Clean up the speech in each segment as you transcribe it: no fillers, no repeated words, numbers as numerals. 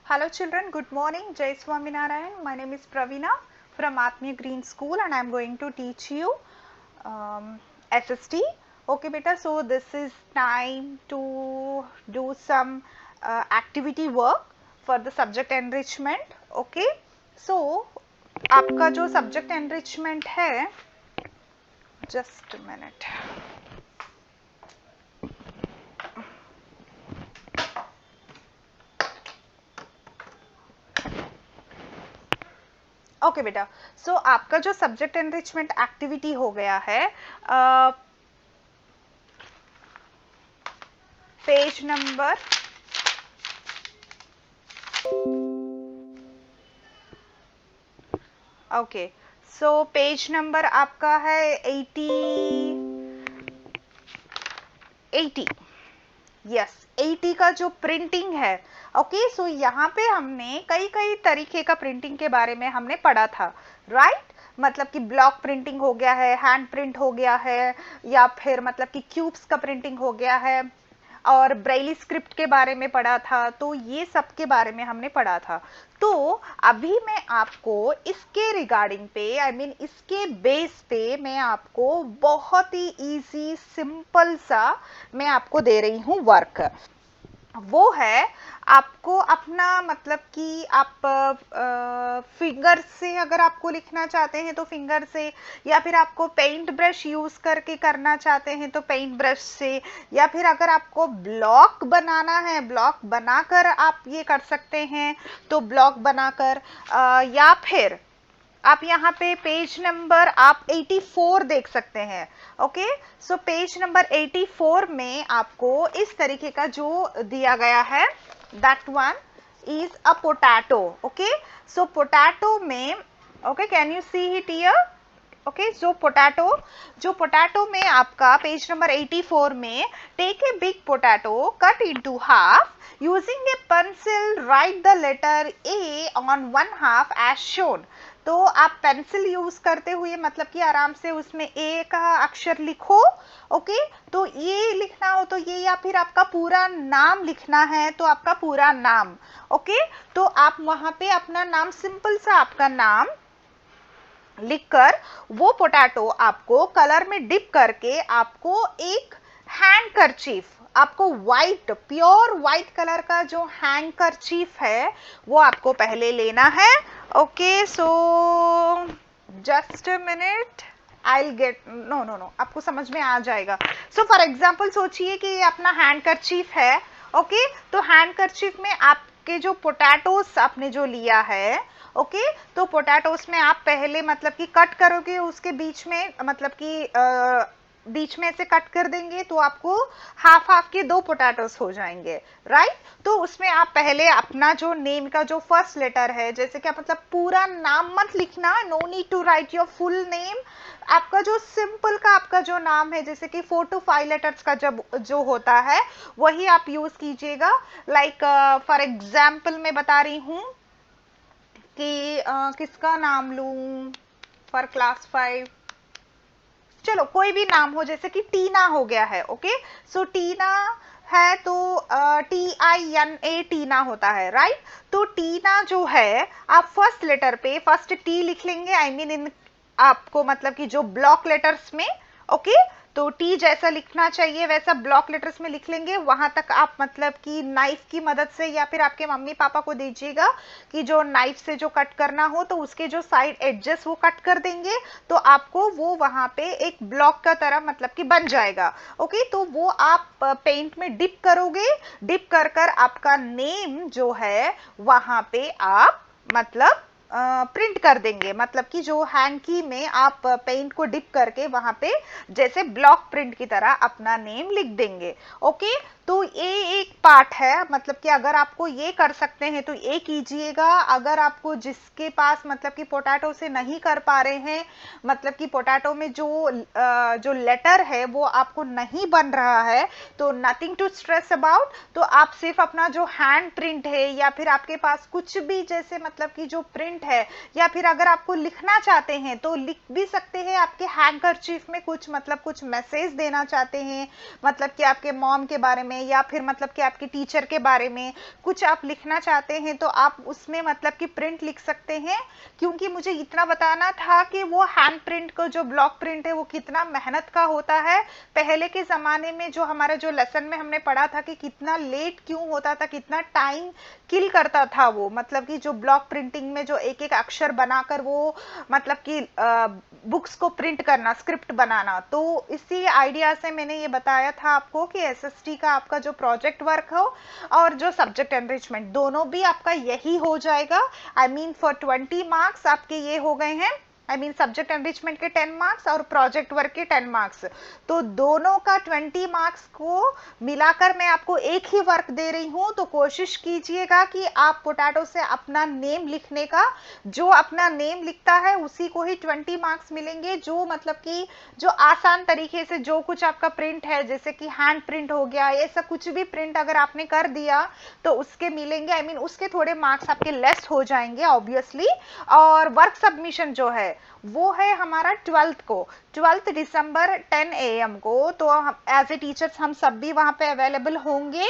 Hello children, good morning. Jai Swaminarayan. My name is Praveena from Atmiya Green School and I am going to teach you SST. Okay beta, so this is time to do some activity work for the subject enrichment. Okay, so आपका जो subject enrichment है, just a minute. Okay बेटा, सो आपका जो subject enrichment activity हो गया है page number okay, so page number आपका है 80 यस 80 का जो प्रिंटिंग है। ओके, सो यहाँ पे हमने कई तरीके का प्रिंटिंग के बारे में हमने पढ़ा था, राइट? मतलब कि ब्लॉक प्रिंटिंग हो गया है, हैंड प्रिंट हो गया है, या फिर मतलब कि क्यूब्स का प्रिंटिंग हो गया है, और ब्रेली स्क्रिप्ट के बारे में पढ़ा था। तो ये सब के बारे में हमने पढ़ा था। तो अभी मैं आपको इसके रिगार्डिंग पे इसके बेस पे मैं आपको बहुत ही इजी सिंपल सा मैं आपको दे रही हूँ वर्क। वो है आपको अपना मतलब कि आप फिंगर से अगर आपको लिखना चाहते हैं तो फिंगर से, या फिर आपको पेंट ब्रश यूज करके करना चाहते हैं तो पेंट ब्रश से, या फिर अगर आपको ब्लॉक बनाना है ब्लॉक बनाकर आप ये कर सकते हैं तो ब्लॉक बनाकर, या फिर आप यहाँ पे पेज नंबर आप 84 देख सकते हैं। ओके, सो पेज नंबर 84 में आपको इस तरीके का जो दिया गया है, that one is a potato. Okay, so potato में okay, can you see it here? Okay, जो पोटैटो में आपका पेज नंबर 84 में take a big potato, cut into half, using a pencil write the letter A on one half as shown. तो आप pencil use करते हुए मतलब कि आराम से उसमें ए का अक्षर लिखो। ओके, तो ये लिखना हो तो ये, या फिर आपका पूरा नाम लिखना है तो आपका पूरा नाम। ओके, तो आप वहां पे अपना नाम, सिंपल सा आपका नाम लिखकर वो पोटैटो आपको कलर में डिप करके आपको एक हैंडकरचीफ, आपको व्हाइट, प्योर व्हाइट कलर का जो हैंडकरचीफ है वो आपको पहले लेना है। Okay, so just a minute, I will get, no, आपको समझ में आ जाएगा। सो फॉर एग्जाम्पल सोचिए कि ये अपना हैंडकरचीफ है। ओके, तो हैंडकरचीफ में आपके जो पोटैटोस आपने जो लिया है, ओके, तो पोटैटोस में आप पहले मतलब कि कट करोगे, उसके बीच में मतलब कि बीच में से कट कर देंगे तो आपको हाफ हाफ के दो पोटैटोस हो जाएंगे, राइट? तो उसमें आप पहले अपना जो नेम का जो फर्स्ट लेटर है, जैसे कि मतलब पूरा नाम मत लिखना, no need to write your full name. आपका जो सिंपल का आपका जो नाम है, जैसे कि 4 to 5 लेटर्स का जब जो होता है वही आप यूज कीजिएगा। लाइक फॉर एग्जाम्पल मैं बता रही हूँ कि किसका नाम लूं फॉर क्लास 5, चलो कोई भी नाम हो, जैसे कि टीना हो गया है। ओके, सो टीना है तो TINA टीना होता है, राइट? तो टीना जो है आप फर्स्ट लेटर पे फर्स्ट टी लिख लेंगे, इन आपको मतलब कि जो ब्लॉक लेटर्स में, ओके, तो टी जैसा लिखना चाहिए वैसा ब्लॉक लेटर्स में लिख लेंगे। वहां तक आप मतलब कि नाइफ की मदद से या फिर आपके मम्मी पापा को दीजिएगा कि जो नाइफ से जो कट करना हो तो उसके जो साइड एडजस्ट वो कट कर देंगे, तो आपको वो वहां पे एक ब्लॉक का तरह मतलब कि बन जाएगा। ओके, तो वो आप पेंट में डिप करोगे, डिप कर कर आपका नेम जो है वहां पे आप मतलब प्रिंट कर देंगे, मतलब कि जो हैंकी में आप पेंट को डिप करके वहां पे जैसे ब्लॉक प्रिंट की तरह अपना नेम लिख देंगे। ओके, तो ये एक पार्ट है, मतलब कि अगर आपको ये कर सकते हैं तो ये कीजिएगा। अगर आपको जिसके पास मतलब कि पोटैटो से नहीं कर पा रहे हैं, मतलब कि पोटैटो में जो लेटर है वो आपको नहीं बन रहा है, तो नथिंग टू स्ट्रेस अबाउट। तो आप सिर्फ अपना जो हैंड प्रिंट है या फिर आपके पास कुछ भी जैसे मतलब कि जो प्रिंट है, या फिर अगर आपको लिखना चाहते हैं तो लिख भी सकते हैं। आपके हैंडकरचीफ में कुछ मतलब कुछ मैसेज देना चाहते हैं, मतलब कि आपके मॉम के बारे में में या फिर मतलब कि आपके टीचर के बारे में कुछ आप लिखना चाहते हैं तो आप उसमें मतलब कि प्रिंट लिख सकते हैं, क्योंकि मुझे इतना बताना था कि वो हैंड प्रिंट को जो ब्लॉक प्रिंट है वो कितना मेहनत का होता है। पहले के ज़माने में जो हमारा जो लेसन में हमने पढ़ा था कि कितना लेट क्यों होता था, कितना टाइम किल करता था वो, मतलब कि जो ब्लॉक प्रिंटिंग में जो एक एक अक्षर बनाकर वो मतलब कि बुक्स को प्रिंट करना, स्क्रिप्ट बनाना। तो इसी आइडिया से मैंने ये बताया था आपको कि एसएसटी का आपका जो प्रोजेक्ट वर्क हो और जो सब्जेक्ट एनरिचमेंट दोनों भी आपका यही हो जाएगा। आई मीन फॉर 20 मार्क्स आपके ये हो गए हैं, आई मीन सब्जेक्ट एनरिचमेंट के 10 मार्क्स और प्रोजेक्ट वर्क के 10 मार्क्स। तो दोनों का 20 मार्क्स को मिलाकर मैं आपको एक ही वर्क दे रही हूं। तो कोशिश कीजिएगा कि आप पोटैटो से अपना नेम लिखने का, जो अपना नेम लिखता है उसी को ही 20 मार्क्स मिलेंगे। जो मतलब कि जो आसान तरीके से जो कुछ आपका प्रिंट है, जैसे कि हैंड प्रिंट हो गया, ऐसा कुछ भी प्रिंट अगर आपने कर दिया तो उसके मिलेंगे, आई मीन उसके थोड़े मार्क्स आपके लेस हो जाएंगे ऑब्वियसली। और वर्क सबमिशन जो है वो है हमारा 12 दिसंबर 10 AM को। तो एज ए टीचर्स हम सब भी वहां पे अवेलेबल होंगे,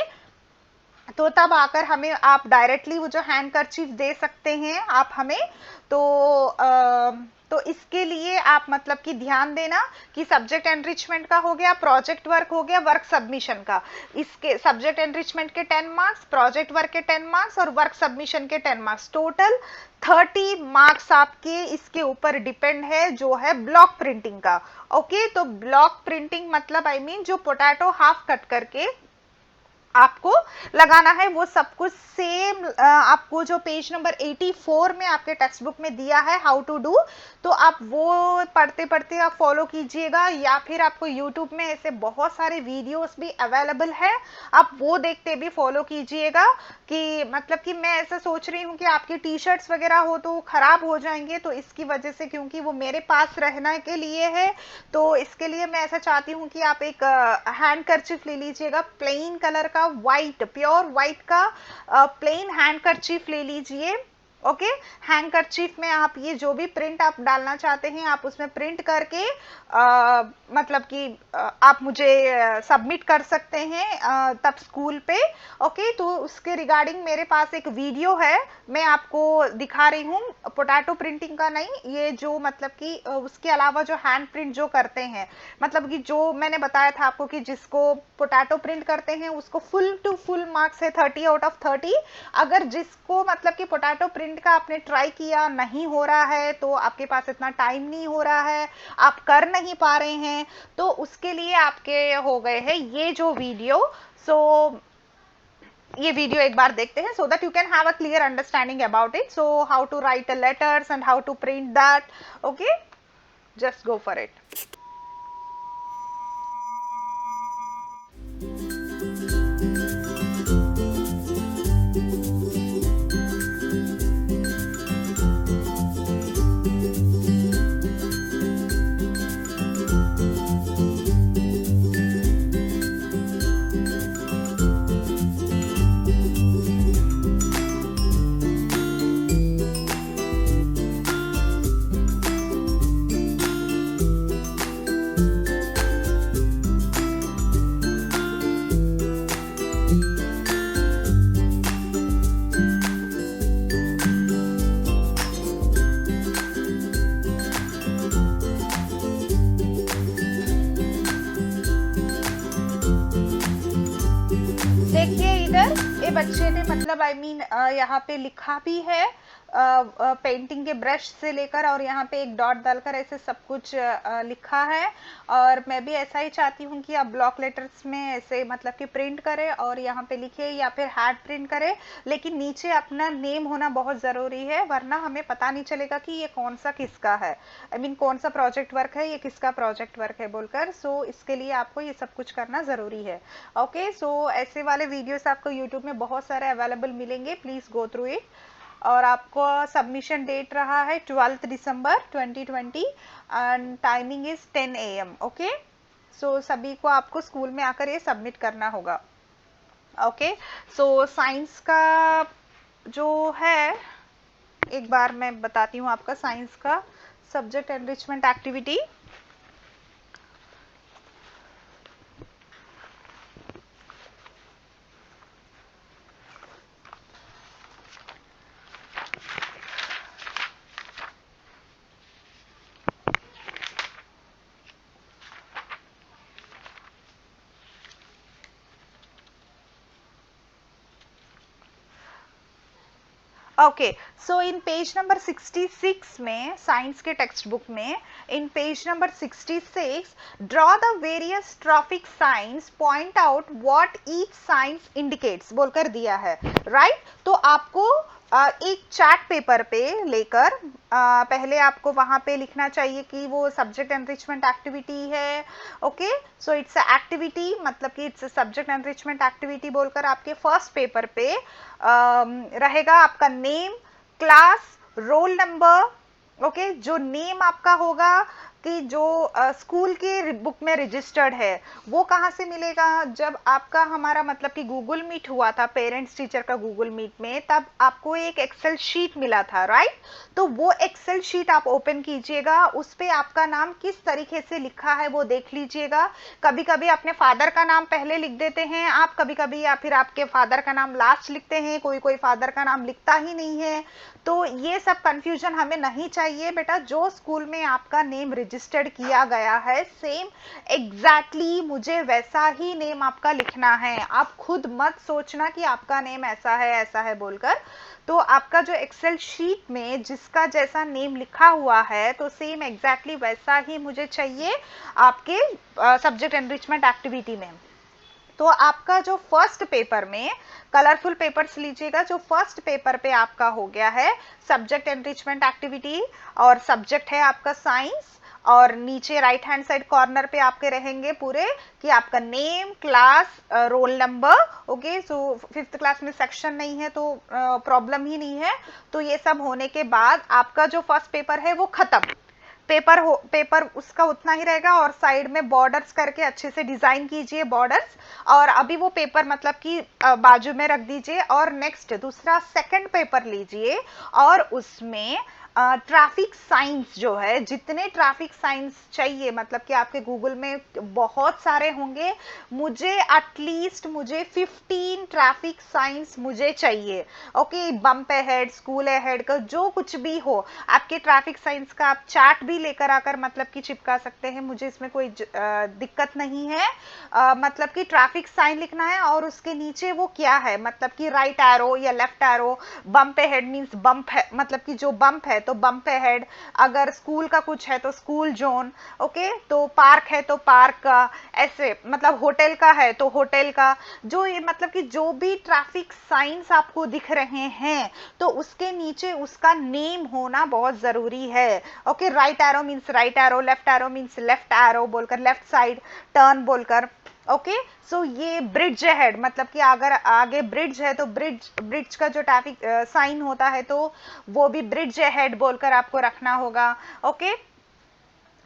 तो तब आकर हमें आप डायरेक्टली वो जो हैंड कर्चीफ दे सकते हैं आप हमें। तो इसके लिए आप मतलब कि ध्यान देना कि सब्जेक्ट एनरिचमेंट का हो गया, प्रोजेक्ट वर्क हो गया, वर्क सबमिशन का, इसके सब्जेक्ट एनरिचमेंट के 10 मार्क्स, प्रोजेक्ट वर्क के 10 मार्क्स और वर्क सबमिशन के 10 मार्क्स, टोटल 30 मार्क्स आपके इसके ऊपर डिपेंड है जो है ब्लॉक प्रिंटिंग का। ओके, तो ब्लॉक प्रिंटिंग मतलब आई मीन जो पोटैटो हाफ कट करके आपको लगाना है वो सब कुछ सेम आपको जो पेज नंबर 84 में आपके टेक्स्ट बुक में दिया है हाउ टू डू, तो आप वो पढ़ते पढ़ते आप फॉलो कीजिएगा, या फिर आपको यूट्यूब में ऐसे बहुत सारे वीडियोस भी अवेलेबल है, आप वो देखते भी फॉलो कीजिएगा। कि मतलब कि मैं ऐसा सोच रही हूँ कि आपकी टी शर्ट्स वगैरह हो तो खराब हो जाएंगे, तो इसकी वजह से क्योंकि वो मेरे पास रहने के लिए है, तो इसके लिए मैं ऐसा चाहती हूँ कि आप एक हैंड कर्चीफ ले लीजिएगा प्लेन कलर का, व्हाइट, प्योर व्हाइट का प्लेन हैंड कर्चीफ ले लीजिए। ओके, हैंड कर्चीफ में आप ये जो भी प्रिंट आप डालना चाहते हैं आप उसमें प्रिंट करके मतलब कि आप मुझे सबमिट कर सकते हैं तब स्कूल पे। ओके, तो उसके रिगार्डिंग मेरे पास एक वीडियो है, मैं आपको दिखा रही हूँ, पोटैटो प्रिंटिंग का नहीं, ये जो मतलब कि उसके अलावा जो हैंड प्रिंट जो करते हैं, मतलब कि जो मैंने बताया था आपको कि जिसको पोटैटो प्रिंट करते हैं उसको फुल टू फुल मार्क्स है 30 आउट ऑफ 30। अगर जिसको मतलब कि पोटैटो प्रिंट का आपने ट्राई किया नहीं हो रहा है, तो आपके पास इतना टाइम नहीं हो रहा है, आप कर नहीं पा रहे हैं, तो उसके लिए आपके हो गए हैं ये जो वीडियो। सो ये वीडियो एक बार देखते हैं so that you can have a clear understanding about it, so how to write the letters and how to print that. Okay, just go for it. बच्चे ने मतलब आई मीन यहाँ पे लिखा भी है पेंटिंग के ब्रश से लेकर, और यहाँ पे एक डॉट डालकर ऐसे सब कुछ लिखा है। और मैं भी ऐसा ही चाहती हूँ कि आप ब्लॉक लेटर्स में ऐसे मतलब कि प्रिंट करें और यहाँ पे लिखे या फिर हैंड प्रिंट करें, लेकिन नीचे अपना नेम होना बहुत ज़रूरी है, वरना हमें पता नहीं चलेगा कि ये कौन सा किसका है, आई मीन कौन सा प्रोजेक्ट वर्क है, ये किसका प्रोजेक्ट वर्क है बोलकर। सो इसके लिए आपको ये सब कुछ करना ज़रूरी है। ओके, सो ऐसे वाले वीडियोस आपको यूट्यूब में बहुत सारे अवेलेबल मिलेंगे, प्लीज़ गो थ्रू इट। और आपको सबमिशन डेट रहा है 12 दिसंबर 2020 and timing is 10 AM। Okay, so सभी को आपको स्कूल में आकर ये सबमिट करना होगा। ओके, सो साइंस का जो है एक बार मैं बताती हूँ आपका साइंस का subject enrichment activity. Okay, so in page number 66 में, साइंस के टेक्स्ट बुक में, in page number 66, draw the various trophic science, point out what each science indicates बोलकर दिया है, राइट? तो आपको एक चार्ट पेपर पे लेकर पहले आपको वहां पे लिखना चाहिए कि वो सब्जेक्ट एनरिचमेंट एक्टिविटी है। Okay, so it's a activity, मतलब कि इट्स सब्जेक्ट एनरिचमेंट एक्टिविटी बोलकर आपके फर्स्ट पेपर पे रहेगा आपका name, class, roll number. Okay, जो नेम आपका होगा कि जो स्कूल के बुक में रजिस्टर्ड है, वो कहाँ से मिलेगा? जब आपका हमारा मतलब कि गूगल मीट हुआ था, पेरेंट्स टीचर का गूगल मीट में, तब आपको एक एक्सेल शीट मिला था, राइट? तो वो एक्सेल शीट आप ओपन कीजिएगा, उस पे आपका नाम किस तरीके से लिखा है वो देख लीजिएगा। कभी कभी अपने फादर का नाम पहले लिख देते हैं आप, कभी कभी या फिर आपके फादर का नाम लास्ट लिखते हैं, कोई कोई फादर का नाम लिखता ही नहीं है। तो ये सब कंफ्यूजन हमें नहीं चाहिए बेटा। जो स्कूल में आपका नेम रजिस्टर्ड किया गया है, सेम एग्जैक्टली मुझे वैसा ही नेम आपका लिखना है। आप खुद मत सोचना कि आपका नेम ऐसा है बोलकर। तो आपका जो एक्सेल शीट में जिसका जैसा नेम लिखा हुआ है, तो सेम एग्जैक्टली वैसा ही मुझे चाहिए आपके सब्जेक्ट एनरिचमेंट एक्टिविटी में। तो आपका जो फर्स्ट पेपर में, कलरफुल पेपर्स लीजिएगा, जो फर्स्ट पेपर पे आपका हो गया है सब्जेक्ट एनरिचमेंट एक्टिविटी, और सब्जेक्ट है आपका साइंस, और नीचे राइट हैंड साइड कॉर्नर पे आपके रहेंगे पूरे कि आपका name, class, roll number. Okay, so 5th class में सेक्शन नहीं है तो प्रॉब्लम ही नहीं है। तो ये सब होने के बाद आपका जो फर्स्ट पेपर है वो खत्म। पेपर उसका उतना ही रहेगा, और साइड में बॉर्डर्स करके अच्छे से डिजाइन कीजिए बॉर्डर्स, और अभी वो पेपर मतलब कि बाजू में रख दीजिए। और नेक्स्ट दूसरा सेकंड पेपर लीजिए, और उसमें ट्रैफिक साइंस जो है, जितने ट्रैफिक साइंस चाहिए, मतलब कि आपके गूगल में बहुत सारे होंगे, मुझे एटलीस्ट 15 ट्रैफिक साइंस मुझे चाहिए। Okay, bump ahead, school ahead का जो कुछ भी हो, आपके ट्रैफिक साइंस का आप चार्ट भी लेकर आकर मतलब कि चिपका सकते हैं, मुझे इसमें कोई दिक्कत नहीं है। मतलब कि ट्रैफिक साइन लिखना है, और उसके नीचे वो क्या है, मतलब कि राइट एरो या left arrow. Bump ahead means bump है, मतलब कि जो बम्प है तो बम्प अहेड, अगर स्कूल का कुछ है तो स्कूल जोन। ओके, तो पार्क है तो पार्क का, ऐसे मतलब होटल का है तो होटल का। जो ये मतलब कि जो भी ट्रैफिक साइंस आपको दिख रहे हैं, तो उसके नीचे उसका नेम होना बहुत जरूरी है। Okay, right arrow means right arrow, left arrow means left arrow बोलकर, लेफ्ट साइड टर्न बोलकर। ओके, सो ये ब्रिज अहेड, मतलब कि अगर आगे ब्रिज है तो ब्रिज का जो ट्रैफिक साइन होता है तो वो भी ब्रिज अहेड बोलकर आपको रखना होगा। ओके,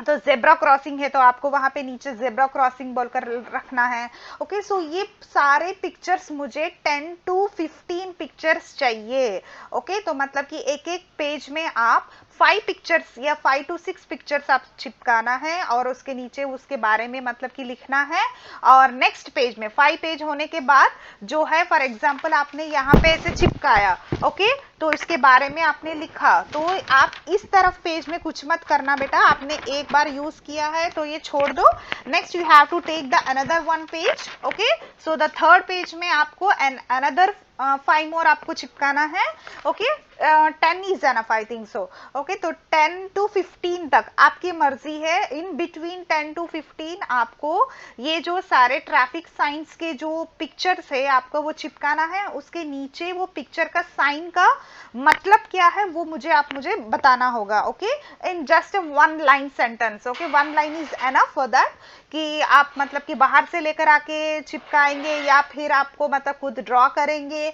तो जेब्रा क्रॉसिंग है तो आपको वहां पे नीचे जेब्रा क्रॉसिंग बोलकर रखना है। ओके, सो ये सारे पिक्चर्स मुझे 10 to 15 पिक्चर्स चाहिए। ओके, तो मतलब कि एक एक पेज में आप 5 पिक्चर्स या 5 to 6 पिक्चर्स आप चिपकाना है, और उसके नीचे उसके बारे में मतलब कि लिखना है। और नेक्स्ट पेज में 5 पेज होने के बाद जो है, फॉर एग्जाम्पल आपने यहाँ पे ऐसे चिपकाया, ओके, तो इसके बारे में आपने लिखा, तो आप इस तरफ पेज में कुछ मत करना बेटा, आपने एक बार यूज किया है तो ये छोड़ दो। Next you have to take the another 1 page. Okay, so the third page में आपको अनदर 5 मोर आपको चिपकाना है। Okay, 10 is enough, I think so. Okay, तो 10 to 15 तक आपकी मर्जी है। इन बिटवीन 10 to 15 आपको ये जो सारे ट्रैफिक साइंस के जो पिक्चर्स है आपको वो चिपकाना है। उसके नीचे वो पिक्चर का साइन का मतलब क्या है वो मुझे बताना होगा। Okay, in just 1 line sentence. Okay, 1 line is enough for that, कि आप मतलब कि बाहर से लेकर आके चिपकाएंगे या फिर आपको मतलब खुद ड्रॉ करेंगे,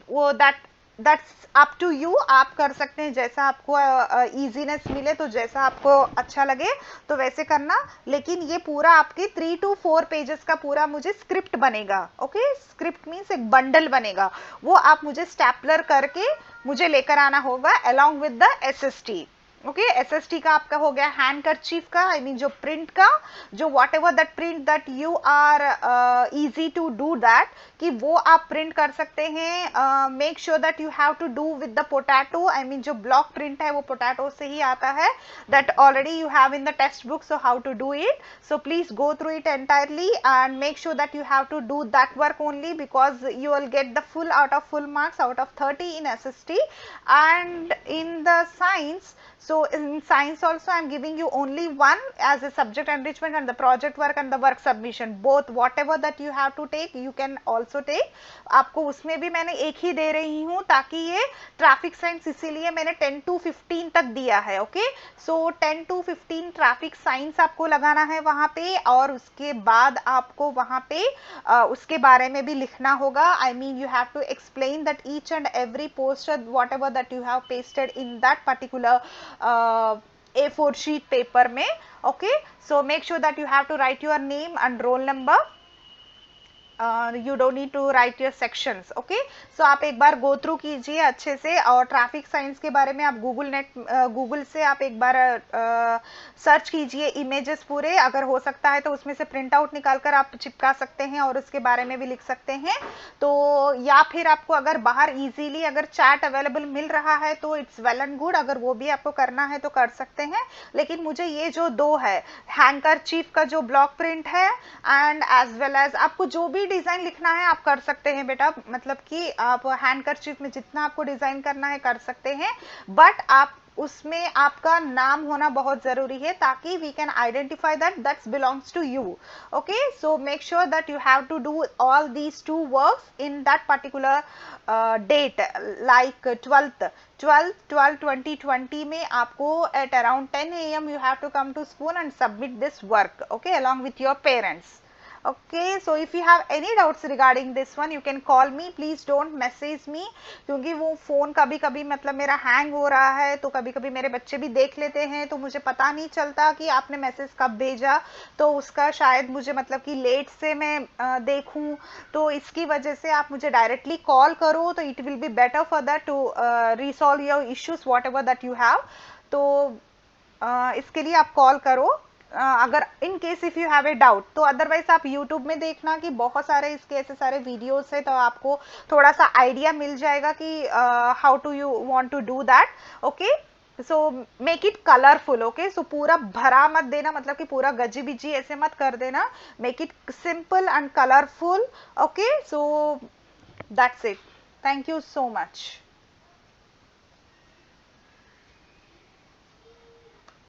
वो दैट्स अप टू यू। आप कर सकते हैं जैसा आपको इजीनेस मिले, तो जैसा आपको अच्छा लगे तो वैसे करना। लेकिन ये पूरा आपके 3 to 4 पेजेस का पूरा मुझे स्क्रिप्ट बनेगा। ओके, स्क्रिप्ट मीन्स एक बंडल बनेगा, वो आप मुझे स्टैपलर करके मुझे लेकर आना होगा along with the SST। Okay SST का आपका हो गया, हैंड करचीफ का आई मीन जो प्रिंट का, जो whatever that print that you are easy to do that, कि वो आप प्रिंट कर सकते हैं। Make sure that you have to do with the potato, I mean जो ब्लॉक प्रिंट है वो पोटैटो से ही आता है, that already you have in the text book, so how to do it, so please go through it entirely and make sure that you have to do that work only, because you will get the full out of full marks out of 30 in SST. And in the science, so in science also I am giving you only one as a subject enrichment, and the project work and the work submission, both whatever that you have to take you can also take. आपको उसमें भी मैंने एक ही दे रही हूँ, ताकि ये traffic science इसीलिए मैंने 10 to 15 तक दिया है। Okay so 10 to 15 traffic science आपको लगाना है वहाँ पे, और उसके बाद आपको वहाँ पे उसके बारे में भी लिखना होगा। I mean you have to explain that each and every poster whatever that you have pasted in that particular A4 sheet paper में। okay so make sure that you have to write your name and roll number, you don't need to write your sections। okay so आप एक बार go through कीजिए अच्छे से, और traffic science के बारे में आप गूगल से आप एक बार सर्च कीजिए इमेजेस पूरे, अगर हो सकता है तो उसमें से प्रिंट आउट निकाल कर आप चिपका सकते हैं और उसके बारे में भी लिख सकते हैं। तो या फिर आपको अगर बाहर इजीली अगर चैट अवेलेबल मिल रहा है तो इट्स वेल एंड गुड, अगर वो भी आपको करना है तो कर सकते हैं। लेकिन मुझे ये जो दो है, हैंकरचीफ का जो ब्लॉक प्रिंट है एंड एज वेल एज आपको जो भी डिजाइन लिखना है आप कर सकते हैं बेटा, मतलब कि आप हैंडकरचीफ में जितना आपको डिजाइन करना है कर सकते हैं, बट आप उसमें आपका नाम होना बहुत जरूरी है, ताकि we can identify that that's belongs to you. Okay so make sure that you have to do all these two works in that particular date, like 12/2020 में आपको at around 10 AM you have to come to school and submit this work, okay, along with your parents। okay so if you have any doubts regarding this one you can call me, please don't message me, क्योंकि वो phone कभी कभी मतलब मेरा hang हो रहा है, तो कभी कभी मेरे बच्चे भी देख लेते हैं, तो मुझे पता नहीं चलता कि आपने मैसेज कब भेजा, तो उसका शायद मुझे मतलब कि लेट से मैं देखूं, तो इसकी वजह से आप मुझे डायरेक्टली कॉल करो, तो it will be better for that to resolve your issues whatever that you have. तो इसके लिए आप कॉल करो अगर in case if you have a doubt, तो अदरवाइज आप यूट्यूब में देखना कि बहुत सारे इसके ऐसे सारे वीडियोस है, तो आपको थोड़ा सा आइडिया मिल जाएगा कि how to you want to do that. Okay so make it colourful. Okay so पूरा भरा मत देना, मतलब कि पूरा गजी बिजी ऐसे मत कर देना, make it simple and colourful. Okay so that's it, thank you so much.